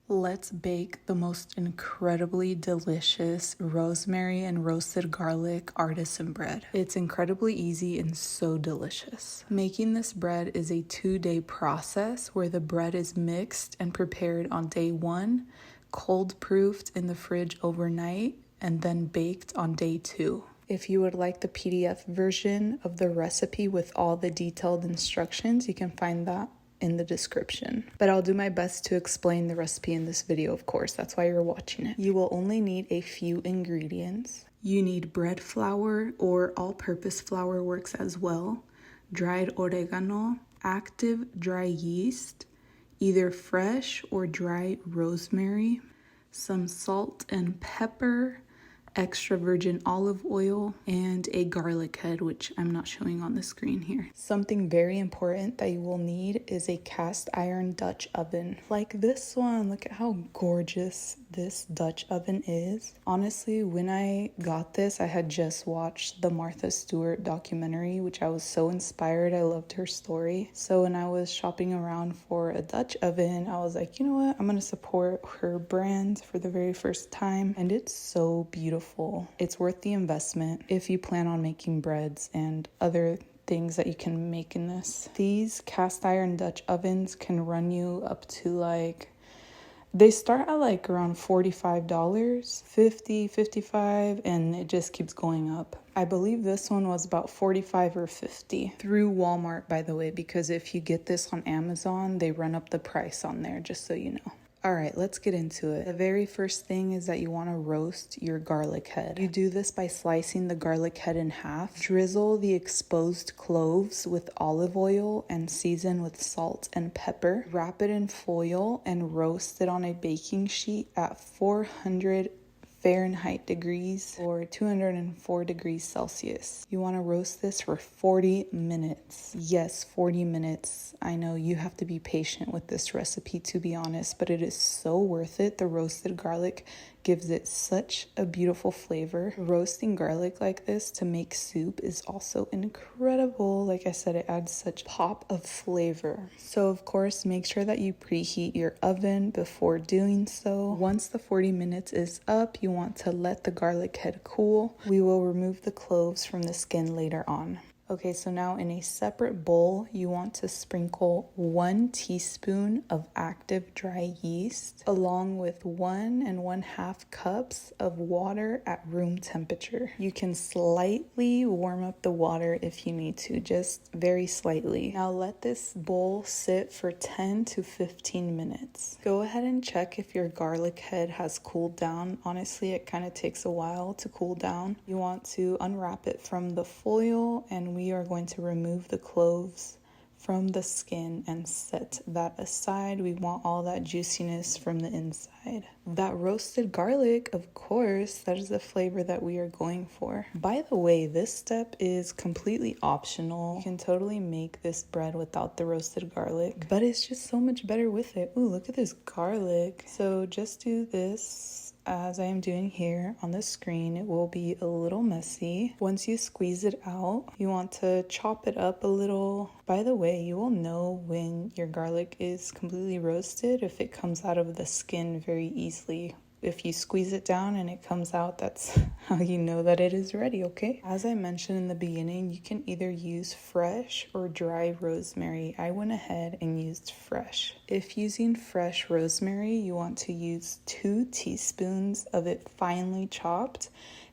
Let's bake the most incredibly delicious rosemary and roasted garlic artisan bread. It's incredibly easy and so delicious. Making this bread is a 2-day process where the bread is mixed and prepared on day 1, cold proofed in the fridge overnight, and then baked on day 2. If you would like the PDF version of the recipe with all the detailed instructions, you can find that in the description. But I'll do my best to explain the recipe in this video, of course. That's why you're watching it. You will only need a few ingredients. You need bread flour, or all-purpose flour works as well, dried oregano, active dry yeast, either fresh or dry rosemary, some salt and pepper, extra virgin olive oil, and a garlic head, which I'm not showing on the screen here. Something very important that you will need is a cast iron Dutch oven. Like this one, look at how gorgeous this Dutch oven is. Honestly, when I got this, I had just watched the Martha Stewart documentary, which I was so inspired. I loved her story. So when I was shopping around for a Dutch oven, I was like, you know what? I'm gonna support her brand for the very first time. And it's so beautiful. It's worth the investment if you plan on making breads and other things that you can make in this. These cast iron Dutch ovens can run you up to they start at around $45, $50, $55, and it just keeps going up. I believe this one was about $45 or $50 through Walmart, by the way, because if you get this on Amazon, they run up the price on there, just so you know. All right, let's get into it. The very first thing is that you want to roast your garlic head. You do this by slicing the garlic head in half. Drizzle the exposed cloves with olive oil and season with salt and pepper. Wrap it in foil and roast it on a baking sheet at 400 Fahrenheit degrees or 204 degrees Celsius. You want to roast this for 40 minutes. Yes, 40 minutes. I know you have to be patient with this recipe, to be honest, but it is so worth it. The roasted garlic gives it such a beautiful flavor. Roasting garlic like this to make soup is also incredible. Like I said, it adds such pop of flavor. So of course, make sure that you preheat your oven before doing so. Once the 40 minutes is up, you want to let the garlic head cool. We will remove the cloves from the skin later on. Okay, so now in a separate bowl, you want to sprinkle 1 teaspoon of active dry yeast along with 1 1/2 cups of water at room temperature. You can slightly warm up the water if you need to, just very slightly. Now let this bowl sit for 10 to 15 minutes. Go ahead and check if your garlic head has cooled down. Honestly, it kind of takes a while to cool down. You want to unwrap it from the foil, and we are going to remove the cloves from the skin and set that aside. We want all that juiciness from the inside. That roasted garlic, of course, that is the flavor that we are going for. By the way, this step is completely optional. You can totally make this bread without the roasted garlic, but it's just so much better with it. Ooh, look at this garlic. So just do this as I am doing here on the screen. It will be a little messy. Once you squeeze it out, you want to chop it up a little. By the way, you will know when your garlic is completely roasted if it comes out of the skin very easily. If you squeeze it down and it comes out, that's how you know that it is ready, okay? As I mentioned in the beginning, you can either use fresh or dry rosemary. I went ahead and used fresh. If using fresh rosemary, you want to use 2 teaspoons of it finely chopped.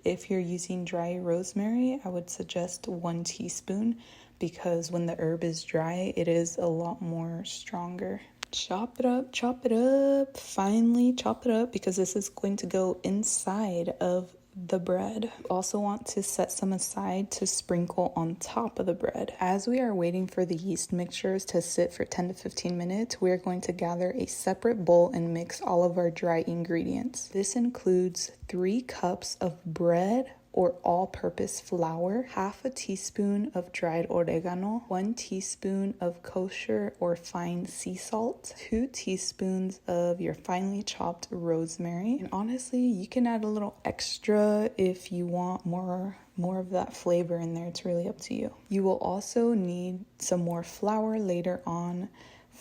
If you're using dry rosemary, I would suggest 1 teaspoon because when the herb is dry, it is a lot more stronger. Chop it up, finely chop it up because this is going to go inside of the bread. You also want to set some aside to sprinkle on top of the bread. As we are waiting for the yeast mixtures to sit for 10 to 15 minutes, we are going to gather a separate bowl and mix all of our dry ingredients. This includes 3 cups of bread or all-purpose flour, 1/2 teaspoon of dried oregano, 1 teaspoon of kosher or fine sea salt, 2 teaspoons of your finely chopped rosemary. And honestly, you can add a little extra if you want more of that flavor in there. It's really up to you. You will also need some more flour later on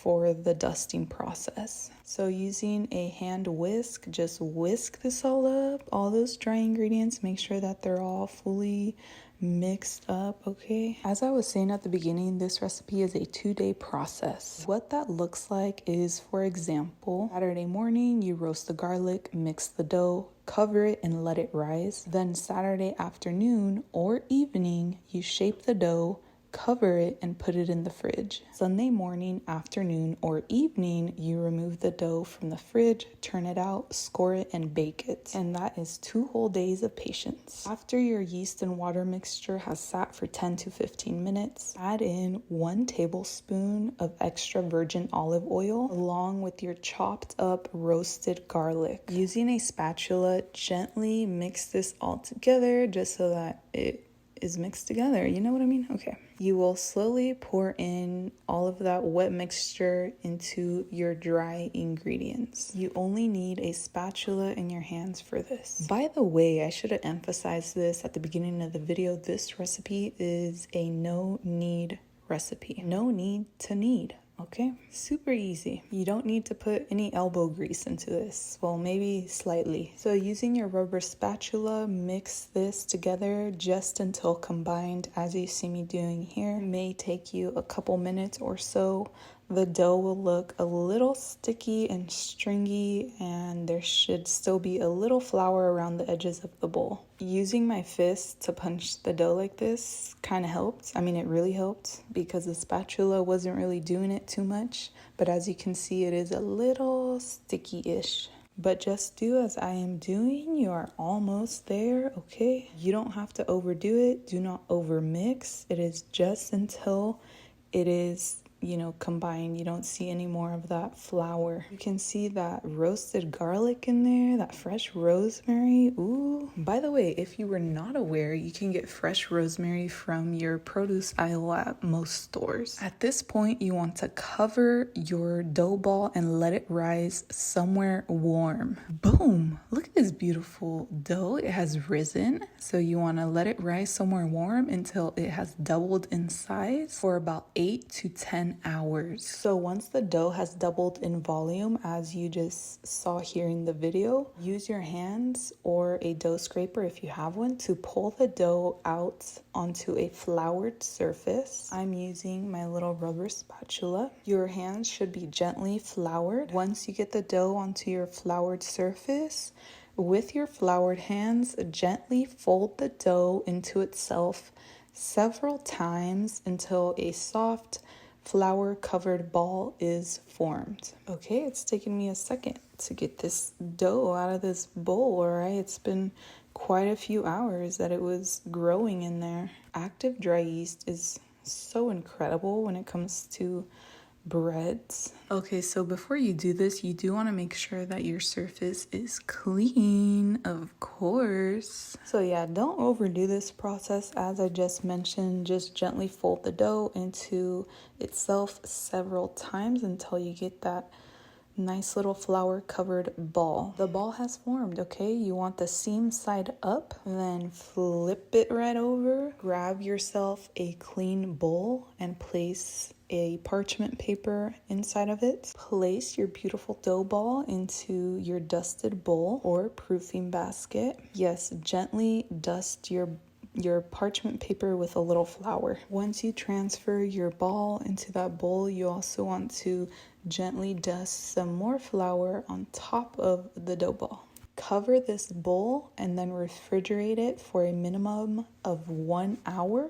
for the dusting process. So using a hand whisk, just whisk this all up, all those dry ingredients, make sure that they're all fully mixed up, okay? As I was saying at the beginning, this recipe is a 2-day process. What that looks like is, for example, Saturday morning, you roast the garlic, mix the dough, cover it and let it rise. Then Saturday afternoon or evening, you shape the dough, cover it and put it in the fridge. Sunday morning, afternoon, or evening, you remove the dough from the fridge, turn it out, score it, and bake it. And that is 2 whole days of patience. After your yeast and water mixture has sat for 10 to 15 minutes, add in 1 tablespoon of extra virgin olive oil along with your chopped up roasted garlic. Using a spatula, gently mix this all together just so that it is mixed together. You know what I mean? Okay. You will slowly pour in all of that wet mixture into your dry ingredients. You only need a spatula in your hands for this. By the way, I should have emphasized this at the beginning of the video. This recipe is a no knead recipe. No need to knead. Okay, super easy. You don't need to put any elbow grease into this. Well, maybe slightly. So using your rubber spatula, mix this together just until combined, as you see me doing here. It may take you a couple minutes or so. The dough will look a little sticky and stringy, and there should still be a little flour around the edges of the bowl. Using my fist to punch the dough like this kind of helped. I mean, it really helped because the spatula wasn't really doing it too much. But as you can see, it is a little sticky-ish. But just do as I am doing. You are almost there, okay? You don't have to overdo it. Do not overmix. It is just until it is combined. You don't see any more of that flour. You can see that roasted garlic in there, that fresh rosemary. Ooh. By the way, if you were not aware, you can get fresh rosemary from your produce aisle at most stores. At this point, you want to cover your dough ball and let it rise somewhere warm. Boom! Look at this beautiful dough. It has risen. So you want to let it rise somewhere warm until it has doubled in size for about 8 to 10 hours. So once the dough has doubled in volume, as you just saw here in the video, use your hands or a dough scraper if you have one to pull the dough out onto a floured surface. I'm using my little rubber spatula. Your hands should be gently floured. Once you get the dough onto your floured surface, with your floured hands, gently fold the dough into itself several times until a soft flour covered ball is formed. Okay, it's taken me a second to get this dough out of this bowl, all right? It's been quite a few hours that it was growing in there. Active dry yeast is so incredible when it comes to breads. Okay, so before you do this, you do want to make sure that your surface is clean, of course. So yeah, don't overdo this process. As I just mentioned, just gently fold the dough into itself several times until you get that nice little flour covered ball. The ball has formed, okay? You want the seam side up, then flip it right over. Grab yourself a clean bowl and place a parchment paper inside of it. Place your beautiful dough ball into your dusted bowl or proofing basket. Yes, gently dust your parchment paper with a little flour. Once you transfer your ball into that bowl, you also want to gently dust some more flour on top of the dough ball. Cover this bowl and then refrigerate it for a minimum of 1 hour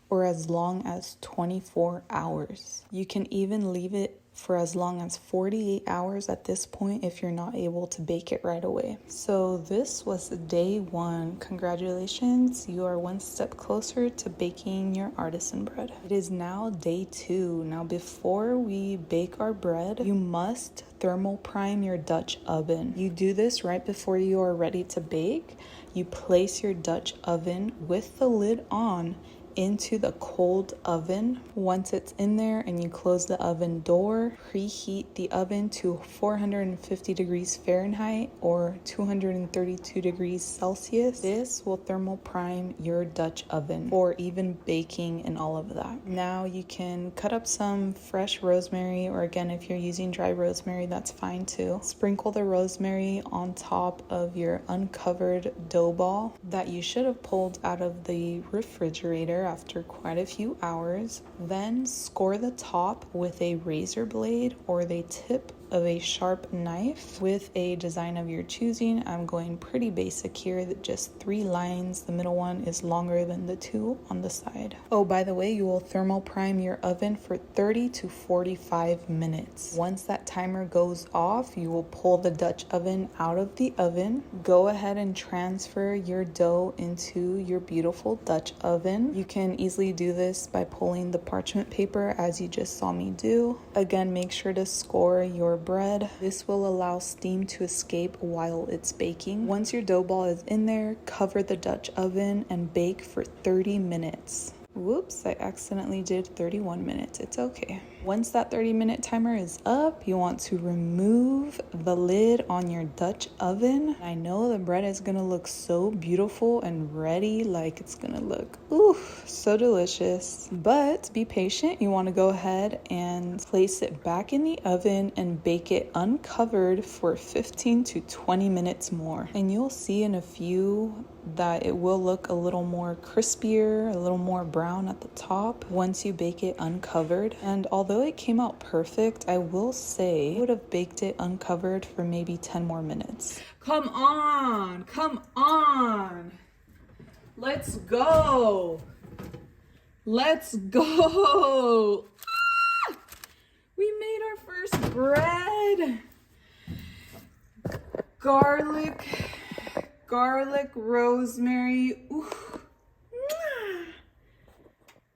or as long as 24 hours. You can even leave it for as long as 48 hours at this point if you're not able to bake it right away. So this was day 1. Congratulations, you are one step closer to baking your artisan bread. It is now day 2. Now before we bake our bread, you must thermal prime your Dutch oven. You do this right before you are ready to bake. You place your Dutch oven with the lid on into the cold oven. Once it's in there and you close the oven door, preheat the oven to 450 degrees Fahrenheit or 232 degrees Celsius. This will thermal prime your Dutch oven for even baking and all of that. Now you can cut up some fresh rosemary, or again, if you're using dry rosemary, that's fine too. Sprinkle the rosemary on top of your uncovered dough ball that you should have pulled out of the refrigerator after quite a few hours. Then score the top with a razor blade or the tip of a sharp knife with a design of your choosing. I'm going pretty basic here, that just 3 lines. The middle one is longer than the 2 on the side. Oh, by the way, you will thermal prime your oven for 30 to 45 minutes. Once that timer goes off, you will pull the Dutch oven out of the oven. Go ahead and transfer your dough into your beautiful Dutch oven. You can easily do this by pulling the parchment paper as you just saw me do. Again, make sure to score your bread. This will allow steam to escape while it's baking. Once your dough ball is in there, cover the Dutch oven and bake for 30 minutes. Whoops, I accidentally did 31 minutes. It's okay. Once that 30-minute timer is up, you want to remove the lid on your Dutch oven. I know the bread is gonna look so beautiful and ready, like it's gonna look, so delicious. But be patient. You want to go ahead and place it back in the oven and bake it uncovered for 15 to 20 minutes more. And you'll see in a few that it will look a little more crispier, a little more brown at the top once you bake it uncovered. And although it came out perfect, I will say I would have baked it uncovered for maybe 10 more minutes. Come on, come on. Let's go. Let's go. Ah! We made our first bread. Garlic, rosemary. Ooh.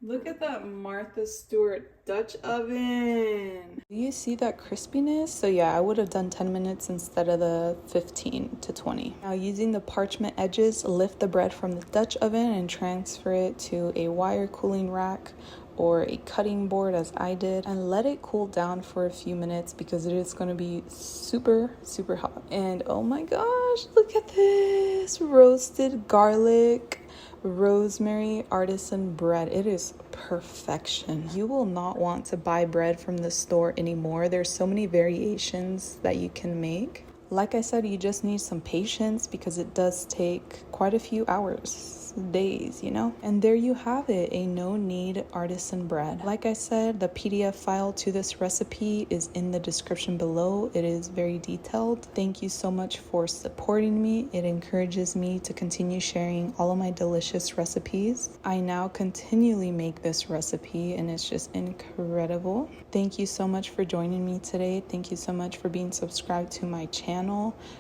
Look at that Martha Stewart Dutch oven. Do you see that crispiness? So yeah, I would have done 10 minutes instead of the 15 to 20. Now, using the parchment edges, lift the bread from the Dutch oven and transfer it to a wire cooling rack or a cutting board, as I did, and let it cool down for a few minutes because it is going to be super hot. And oh my gosh, look at this roasted garlic rosemary artisan bread. It is perfection. You will not want to buy bread from the store anymore. There's so many variations that you can make. Like I said, you just need some patience because it does take quite a few hours, days, you know? And there you have it, a no-knead artisan bread. Like I said, the PDF file to this recipe is in the description below. It is very detailed. Thank you so much for supporting me. It encourages me to continue sharing all of my delicious recipes. I now continually make this recipe and it's just incredible. Thank you so much for joining me today. Thank you so much for being subscribed to my channel.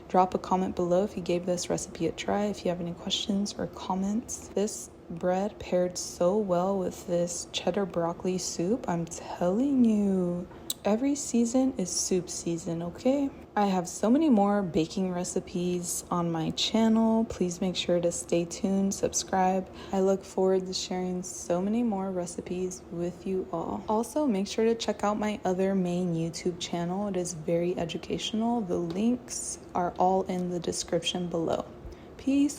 Drop a comment below if you gave this recipe a try, if you have any questions or comments. This bread paired so well with this cheddar broccoli soup. I'm telling you, every season is soup season, okay? I have so many more baking recipes on my channel. Please make sure to stay tuned, subscribe. I look forward to sharing so many more recipes with you all. Also, make sure to check out my other main YouTube channel. It is very educational. The links are all in the description below. Peace.